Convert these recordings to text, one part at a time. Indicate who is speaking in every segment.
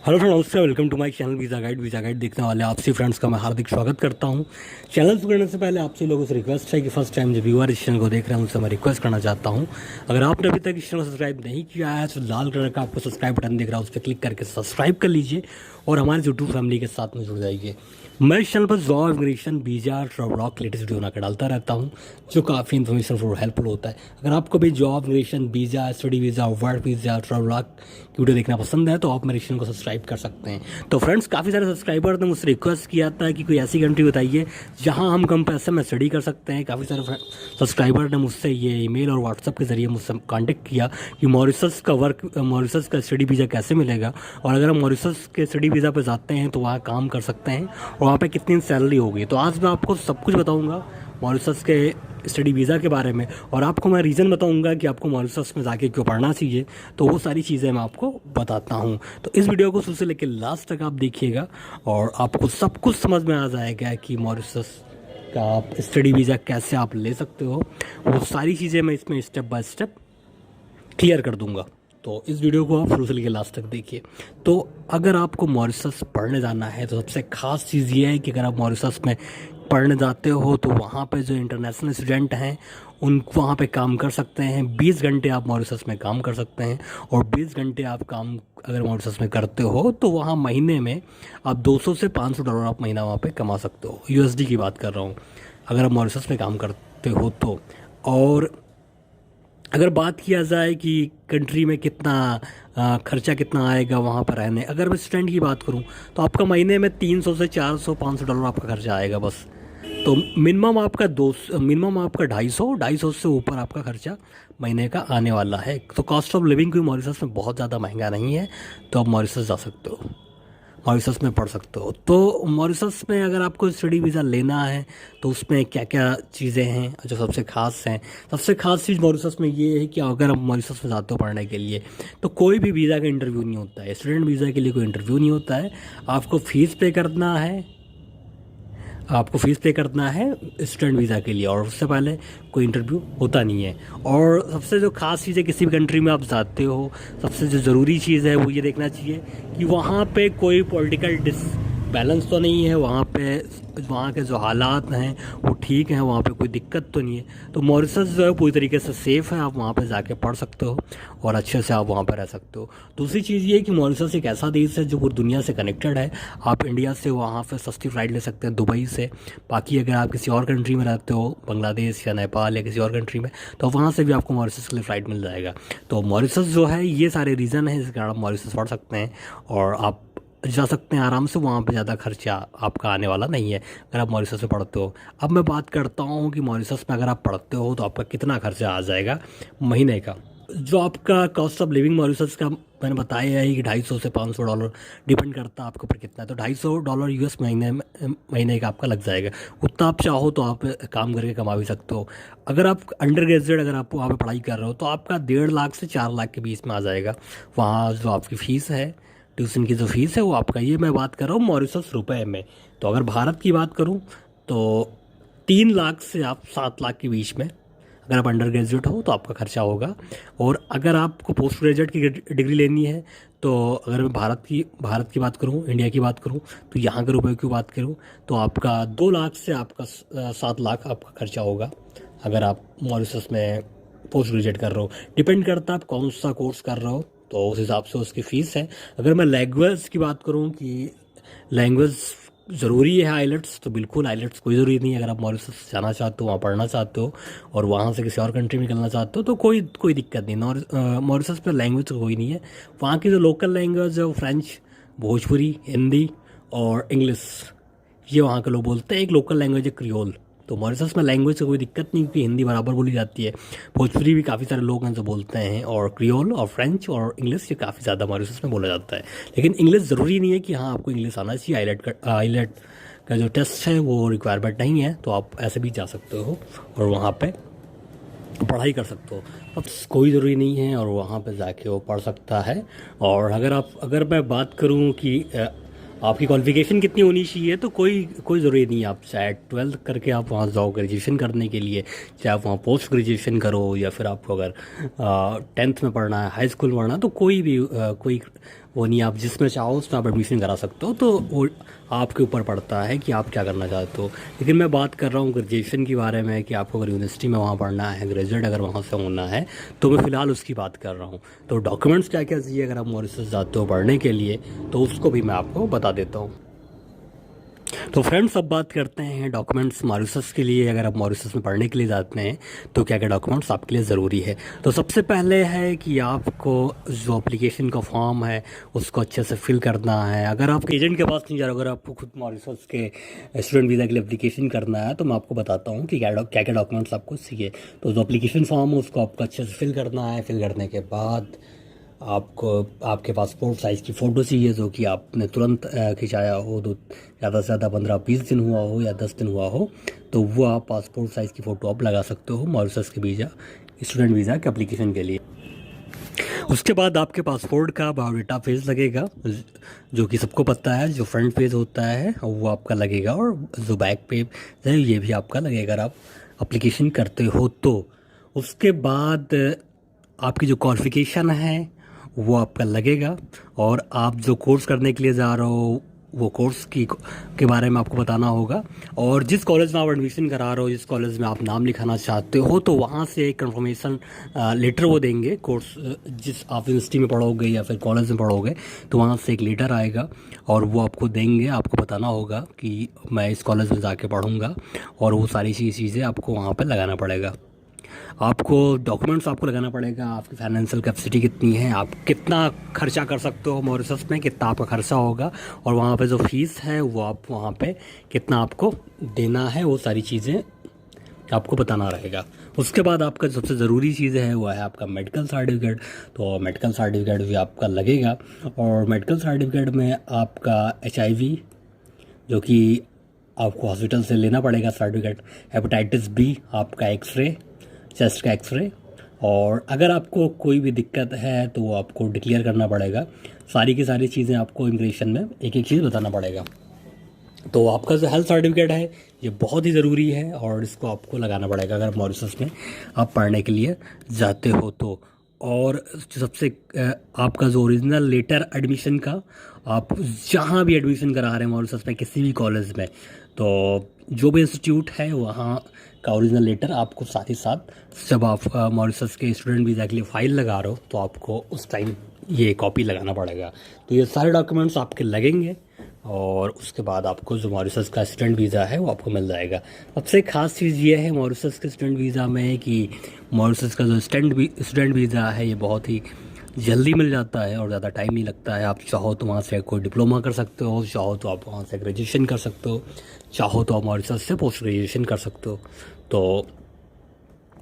Speaker 1: Hello friend, नमस्ते। Welcome to my channel visa guide देखने वाले आपसे फ्रेंड्स का मैं हार्दिक स्वागत करता हूं। चैनल शुरू करने से पहले आपसे लोगों से रिक्वेस्ट है कि फर्स्ट टाइम जो व्यूअर इस चैनल को देख रहे हैं उनसे मैं रिक्वेस्ट करना चाहता हूं, अगर आपने अभी तक इस चैनल को सब्सक्राइब नहीं किया है तो लाल कलर का आपको सब्सक्राइब बटन दिख रहा है, उस पर क्लिक करके सब्सक्राइब कर लीजिए और हमारे यूट्यूब फैमिली के साथ में जुड़ जाइए। मैं इस चैनल पर जॉब, इमिग्रेशन, वीज़ा, ट्रैवल के लेटेस्ट वीडियो बनाकर डालता रहता हूँ जो काफ़ी इन्फॉर्मेशन और हेल्पफुल होता है। अगर आपको भी job, immigration, visa, study visa, work visa, travel की वीडियो देखना पसंद है तो आप मेरे चैनल को सब्सक्राइब कर सकते हैं। तो फ्रेंड्स, काफ़ी सारे सब्सक्राइबर ने मुझसे रिक्वेस्ट किया था कि कोई ऐसी कंट्री बताइए जहां हम कम पैसे में स्टडी कर सकते हैं। काफ़ी सारे सब्सक्राइबर ने मुझसे ये ईमेल और व्हाट्सअप के ज़रिए मुझसे कांटेक्ट किया कि मॉरिशस का स्टडी वीज़ा कैसे मिलेगा, और अगर हम मॉरिशस के स्टडी वीज़ा पर जाते हैं तो वहाँ काम कर सकते हैं और वहाँ पे कितनी सैलरी होगी। तो आज मैं आपको सब कुछ बताऊँगा मॉरिशस के स्टडी वीज़ा के बारे में, और आपको मैं रीज़न बताऊंगा कि आपको मॉरिशस में जाके क्यों पढ़ना चाहिए। तो वो सारी चीज़ें मैं आपको बताता हूं। तो इस वीडियो को शुरू से लेकर लास्ट तक आप देखिएगा और आपको सब कुछ समझ में आ जाएगा कि मॉरिशस का आप स्टडी वीज़ा कैसे आप ले सकते हो। वो सारी चीज़ें मैं इसमें स्टेप बाय स्टेप क्लियर कर दूंगा। तो इस वीडियो को आप शुरू से लेकर लास्ट तक देखिए। तो अगर आपको मॉरिशस पढ़ने जाना है तो सबसे ख़ास चीज़ ये है कि अगर आप मॉरिशस में पढ़ने जाते हो तो वहाँ पे जो इंटरनेशनल स्टूडेंट हैं उन वहाँ पे काम कर सकते हैं। 20 घंटे आप मॉरिशस में काम कर सकते हैं और 20 घंटे आप काम अगर मॉरिशस में करते हो तो वहाँ महीने में आप 200 से $500 आप महीना वहाँ पे कमा सकते हो। यूएसडी की बात कर रहा हूँ, अगर आप मॉरिशस में काम करते हो तो। और अगर बात किया जाए कि कंट्री में कितना खर्चा कितना आएगा वहाँ पर रहने, अगर मैं स्टूडेंट की बात करूँ तो आपका महीने में 300 से 400 $500 आपका खर्चा आएगा बस। तो मिनिमम आपका 250 से ऊपर आपका खर्चा महीने का आने वाला है। तो कॉस्ट ऑफ लिविंग कोई मॉरिशस में बहुत ज़्यादा महंगा नहीं है, तो आप मॉरिशस जा सकते हो, मॉरिशस में पढ़ सकते हो। तो मॉरिशस में अगर आपको स्टडी वीज़ा लेना है तो उसमें क्या क्या चीज़ें हैं जो सबसे ख़ास हैं। सबसे ख़ास चीज़ मॉरिशस में ये है कि अगर आप मॉरिशस में जाते हो पढ़ने के लिए तो कोई भी वीज़ा का इंटरव्यू नहीं होता है। स्टूडेंट वीज़ा के लिए कोई इंटरव्यू नहीं होता है। आपको फ़ीस पे करना है, स्टूडेंट वीज़ा के लिए, और उससे पहले कोई इंटरव्यू होता नहीं है। और सबसे जो खास चीज़ है, किसी भी कंट्री में आप जाते हो सबसे जो ज़रूरी चीज़ है वो ये देखना चाहिए कि वहाँ पे कोई पॉलिटिकल बैलेंस तो नहीं है, वहाँ के जो हालात हैं वो ठीक हैं, वहाँ पे कोई दिक्कत तो नहीं है। तो मॉरिशस जो है पूरी तरीके से सेफ़ है, आप वहाँ पे जाके पढ़ सकते हो और अच्छे से आप वहाँ पर रह सकते हो। दूसरी चीज़ ये है कि मॉरिशस एक ऐसा देश है जो पूरी दुनिया से कनेक्टेड है। आप इंडिया से वहाँ पर सस्ती फ़्लाइट ले सकते हैं दुबई से। बाकी अगर आप किसी और कंट्री में रहते हो, बांग्लादेश या नेपाल या किसी और कंट्री में, तो वहाँ से भी आपको मॉरिशस के लिए फ़्लाइट मिल जाएगा। तो मॉरिशस जो है, ये सारे रीज़न हैं जिसके कारण आप मॉरिशस पढ़ सकते हैं और आप जा सकते हैं आराम से। वहाँ पे ज़्यादा खर्चा आपका आने वाला नहीं है अगर आप मॉरिशस में पढ़ते हो। अब मैं बात करता हूँ कि मॉरिशस में अगर आप पढ़ते हो तो आपका कितना खर्चा आ जाएगा महीने का। जो आपका कॉस्ट ऑफ लिविंग मॉरिशस का मैंने बताया है कि $250 से $500 डिपेंड करता है आपके ऊपर कितना है। तो $250 यूएस महीने का आपका लग जाएगा। उतना आप चाहो तो आप काम करके कमा भी सकते हो। अगर आप अंडर ग्रेजुएट अगर आप वहाँ पे पढ़ाई कर रहे हो तो आपका 1.5 लाख से 4 लाख के बीच में आ जाएगा वहाँ जो आपकी फ़ीस है, ट्यूशन की जो फीस है वो आपका। ये मैं बात कर रहा हूँ मॉरिशस रुपए में। तो अगर भारत की बात करूँ तो 3 लाख से आप 7 लाख के बीच में अगर आप अंडर ग्रेजुएट हो तो आपका खर्चा होगा। और अगर आपको पोस्ट ग्रेजुएट की डिग्री लेनी है तो अगर मैं भारत की बात करूँ, इंडिया की बात करूँ, तो यहाँ के रुपए की बात करूँ तो आपका 2 लाख से आपका 7 लाख आपका खर्चा होगा अगर आप मॉरिशस में पोस्ट ग्रेजुएट कर रहे हो। डिपेंड करता है आप कौन सा कोर्स कर रहे हो तो उस हिसाब से उसकी फ़ीस है। अगर मैं लैंग्वेज की बात करूं कि लैंग्वेज ज़रूरी है आइलेट्स, तो बिल्कुल आइलेट्स कोई ज़रूरी नहीं है। अगर आप मॉरिशस जाना चाहते हो, वहाँ पढ़ना चाहते हो और वहाँ से किसी और कंट्री में निकलना चाहते हो तो कोई दिक्कत नहीं। मॉरिशस में लैंग्वेज तो कोई नहीं है। वहाँ की जो लोकल लैंग्वेज है वो फ्रेंच, भोजपुरी, हिंदी और इंग्लिश, ये वहाँ के लोग बोलते हैं। एक लोकल लैंग्वेज है क्रियोल। तो मॉरिशस में लैंग्वेज से कोई दिक्कत नहीं क्योंकि हिंदी बराबर बोली जाती है। भोजपुरी भी काफ़ी सारे लोग हैं जो बोलते हैं, और क्रियोल और फ्रेंच और इंग्लिश ये काफ़ी ज़्यादा मॉरिशस में बोला जाता है। लेकिन इंग्लिश ज़रूरी नहीं है कि हाँ आपको इंग्लिश आना चाहिए। आइलेट का जो टेस्ट है वो रिक्वायरमेंट नहीं है, तो आप ऐसे भी जा सकते हो और वहाँ पे पढ़ाई कर सकते हो। अब कोई ज़रूरी नहीं है और वहाँ पे जाके वो पढ़ सकता है। और अगर मैं बात करूँ कि आपकी क्वालिफिकेशन कितनी होनी चाहिए तो कोई ज़रूरी नहीं है। आप चाहे 12th करके आप वहाँ जाओ ग्रेजुएशन करने के लिए, चाहे आप वहाँ पोस्ट ग्रेजुएशन करो, या फिर आपको अगर 10th में पढ़ना है, हाई स्कूल में पढ़ना है, तो कोई वो नहीं, आप जिसमें चाहो उसमें आप एडमिशन करा सकते हो, तो वो आपके ऊपर पड़ता है कि आप क्या करना चाहते हो। लेकिन मैं बात कर रहा हूँ ग्रेजुएशन के बारे में, कि आपको अगर यूनिवर्सिटी में वहाँ पढ़ना है, ग्रेजुएट अगर वहाँ से होना है, तो मैं फ़िलहाल उसकी बात कर रहा हूँ। तो डॉक्यूमेंट्स क्या क्या चाहिए अगर आप मॉरिशस जाते हो पढ़ने के लिए, तो उसको भी मैं आपको बता देता हूँ। तो फ्रेंड्स, अब बात करते हैं डॉक्यूमेंट्स मॉरिशस के लिए। अगर आप मॉरिशस में पढ़ने के लिए जाते हैं तो क्या क्या डॉक्यूमेंट्स आपके लिए ज़रूरी है। तो सबसे पहले है कि आपको जो एप्लीकेशन का फॉर्म है उसको अच्छे से फिल करना है। अगर आप एजेंट के पास नहीं जा रहे, अगर आपको खुद मॉरिशस के स्टूडेंट वीज़ा के लिए एप्लीकेशन करना है, तो मैं आपको बताता हूँ कि क्या क्या डॉक्यूमेंट्स आपको चाहिए। तो जो एप्लीकेशन फॉर्म है उसको आपको अच्छे से फिल करना है। फिल करने के बाद आपको आपके पासपोर्ट साइज़ की फ़ोटो चाहिए, जो कि आपने तुरंत खिंचाया हो, तो ज़्यादा से ज़्यादा 15-20 दिन हुआ हो या 10 दिन हुआ हो, तो वो आप पासपोर्ट साइज़ की फ़ोटो आप लगा सकते हो मॉरिशस के वीज़ा, स्टूडेंट वीज़ा के एप्लीकेशन के लिए। उसके बाद आपके पासपोर्ट का बायोडाटा पेज लगेगा, जो कि सबको पता है, जो फ्रंट पेज होता है वो आपका लगेगा, और जो बैक पेज है ये भी आपका लगेगा अगर आप एप्लीकेशन करते हो तो। उसके बाद आपकी जो क्वालिफ़िकेशन है वो आपका लगेगा, और आप जो कोर्स करने के लिए जा रहे हो वो कोर्स के बारे में आपको बताना होगा। और जिस कॉलेज में आप एडमिशन करा रहे हो, जिस कॉलेज में आप नाम लिखाना चाहते हो, तो वहाँ से एक कंफर्मेशन लेटर वो देंगे। कोर्स जिस आप यूनिवर्सिटी में पढ़ोगे या फिर कॉलेज में पढ़ोगे, तो वहाँ से एक लेटर आएगा और वो आपको देंगे। आपको बताना होगा कि मैं इस कॉलेज में जाके पढ़ूँगा, और वो सारी चीज़ें आपको वहाँ पर लगाना पड़ेगा। आपको डॉक्यूमेंट्स आपको लगाना पड़ेगा, आपकी फाइनेंशियल कैपेसिटी कितनी है, आप कितना खर्चा कर सकते हो मॉरिशस में, कितना आपका खर्चा होगा, और वहाँ पे जो फीस है वो आप वहाँ पे कितना आपको देना है, वो सारी चीज़ें आपको बताना रहेगा। उसके बाद आपका सबसे ज़रूरी चीज़ है वो है आपका मेडिकल सर्टिफिकेट। तो मेडिकल सर्टिफिकेट भी आपका लगेगा, और मेडिकल सर्टिफिकेट में आपका HIV, जो कि आपको हॉस्पिटल से लेना पड़ेगा सर्टिफिकेट, हेपेटाइटिस B, आपका एक्सरे, चेस्ट का एक्सरे, और अगर आपको कोई भी दिक्कत है तो वो आपको डिक्लेयर करना पड़ेगा। सारी की सारी चीज़ें आपको इमिग्रेशन में एक एक चीज़ बताना पड़ेगा। तो आपका जो हेल्थ सर्टिफिकेट है ये बहुत ही ज़रूरी है, और इसको आपको लगाना पड़ेगा अगर मॉरिशस में आप पढ़ने के लिए जाते हो तो। और सबसे आपका जो ओरिजिनल लेटर एडमिशन का, आप जहाँ भी एडमिशन करा रहे हैं मॉरिशस में किसी भी कॉलेज में, तो जो भी इंस्टीट्यूट है वहाँ का ओरिजिनल लेटर आपको साथ ही साथ, जब आप मॉरिशस के स्टूडेंट वीज़ा के लिए फ़ाइल लगा रहे हो, तो आपको उस टाइम ये कॉपी लगाना पड़ेगा। तो ये सारे डॉक्यूमेंट्स आपके लगेंगे, और उसके बाद आपको जो मॉरिशस का स्टूडेंट वीज़ा है वो आपको मिल जाएगा। सबसे ख़ास चीज़ ये है मॉरिशस के स्टूडेंट वीज़ा में कि मॉरिशस का जो स्टूडेंट वीज़ा है ये बहुत ही जल्दी मिल जाता है और ज़्यादा टाइम नहीं लगता है। आप चाहो तो वहाँ से कोई डिप्लोमा कर सकते हो, चाहो तो आप वहाँ से ग्रेजुएशन कर सकते हो, चाहो तो आप मॉरिशस से पोस्ट ग्रेजुएशन कर सकते हो। तो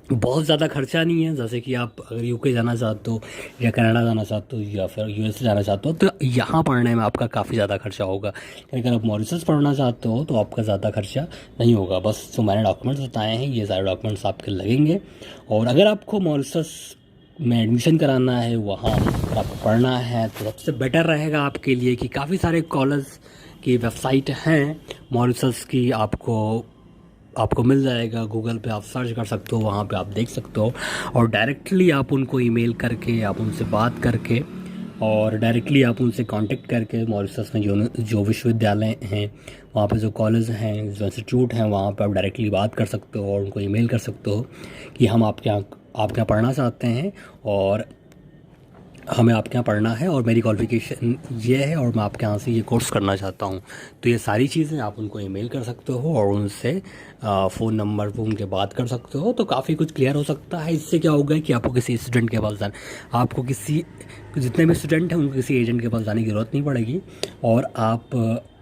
Speaker 1: बहुत ज़्यादा खर्चा नहीं है। जैसे कि आप अगर UK जाना चाहते हो या कनाडा जाना चाहते हो या फिर US जाना चाहते हो, तो यहाँ पढ़ने में आपका काफ़ी ज़्यादा खर्चा होगा। अगर आप मॉरिशस पढ़ना चाहते हो तो आपका ज़्यादा खर्चा नहीं होगा। बस जो मैंने डॉक्यूमेंट्स बताए हैं ये सारे डॉक्यूमेंट्स आपके लगेंगे। और अगर आपको मॉरिशस में एडमिशन कराना है, वहाँ अगर आपको पढ़ना है, तो सबसे बेटर रहेगा आपके लिए कि काफ़ी सारे कॉलेज की वेबसाइट हैं मॉरिशस की, आपको मिल जाएगा। गूगल पे आप सर्च कर सकते हो, वहाँ पे आप देख सकते हो, और डायरेक्टली आप उनको ईमेल करके, आप उनसे बात करके, और डायरेक्टली आप उनसे कांटेक्ट करके मॉरिशस में जो विश्वविद्यालय हैं, वहाँ पे जो कॉलेज हैं, जो इंस्टीट्यूट हैं, वहाँ पे आप डायरेक्टली बात कर सकते हो और उनको ईमेल कर सकते हो कि हम आपके यहाँ पढ़ना चाहते हैं, और हमें आपके यहाँ पढ़ना है, और मेरी क्वालिफ़िकेशन ये है, और मैं आपके यहाँ से ये कोर्स करना चाहता हूँ। तो ये सारी चीज़ें आप उनको ईमेल कर सकते हो, और उनसे फ़ोन नंबर पर उनके बात कर सकते हो। तो काफ़ी कुछ क्लियर हो सकता है। इससे क्या होगा कि आपको किसी स्टूडेंट के पास आपको जितने भी स्टूडेंट हैं उनको किसी एजेंट के पास जाने की ज़रूरत नहीं पड़ेगी, और आप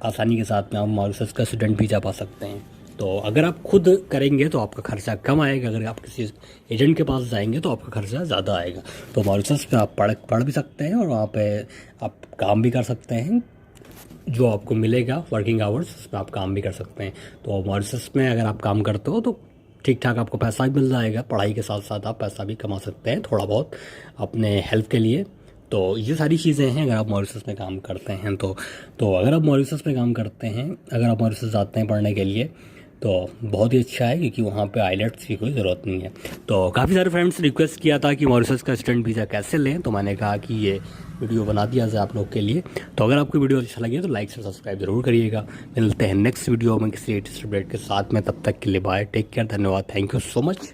Speaker 1: आसानी के साथ में आप मॉरिशस का स्टूडेंट वीज़ा पा सकते हैं। तो अगर आप खुद करेंगे तो आपका खर्चा कम आएगा, अगर आप किसी एजेंट के पास जाएंगे तो आपका खर्चा ज़्यादा आएगा। तो मॉरिशस में आप पढ़ भी सकते हैं, और वहाँ पे आप काम भी कर सकते हैं। जो आपको मिलेगा वर्किंग आवर्स, उसमें आप काम भी कर सकते हैं। तो मॉरिशस में अगर आप काम करते हो तो ठीक ठाक आपको पैसा भी मिल जाएगा। पढ़ाई के साथ साथ आप पैसा भी कमा सकते हैं थोड़ा बहुत अपने हेल्प के लिए। तो ये सारी चीज़ें हैं अगर आप मॉरिशस में काम करते हैं तो अगर आप मॉरिशस में काम करते हैं, अगर आप मॉरिशस जाते हैं पढ़ने के लिए, तो बहुत ही अच्छा है, क्योंकि वहाँ पे आइलेट्स की कोई ज़रूरत नहीं है। तो काफ़ी सारे फ्रेंड्स रिक्वेस्ट किया था कि मॉरिशस का स्टूडेंट वीज़ा कैसे लें, तो मैंने कहा कि ये वीडियो बना दिया जाए आप लोग के लिए। तो अगर आपको वीडियो अच्छा लगे तो लाइक से सब्सक्राइब जरूर करिएगा। मिलते हैं नेक्स्ट वीडियो में किसी लेटेस्ट अपडेट के साथ में, तब तक के लिए बाय, टेक केयर, धन्यवाद, थैंक यू सो मच।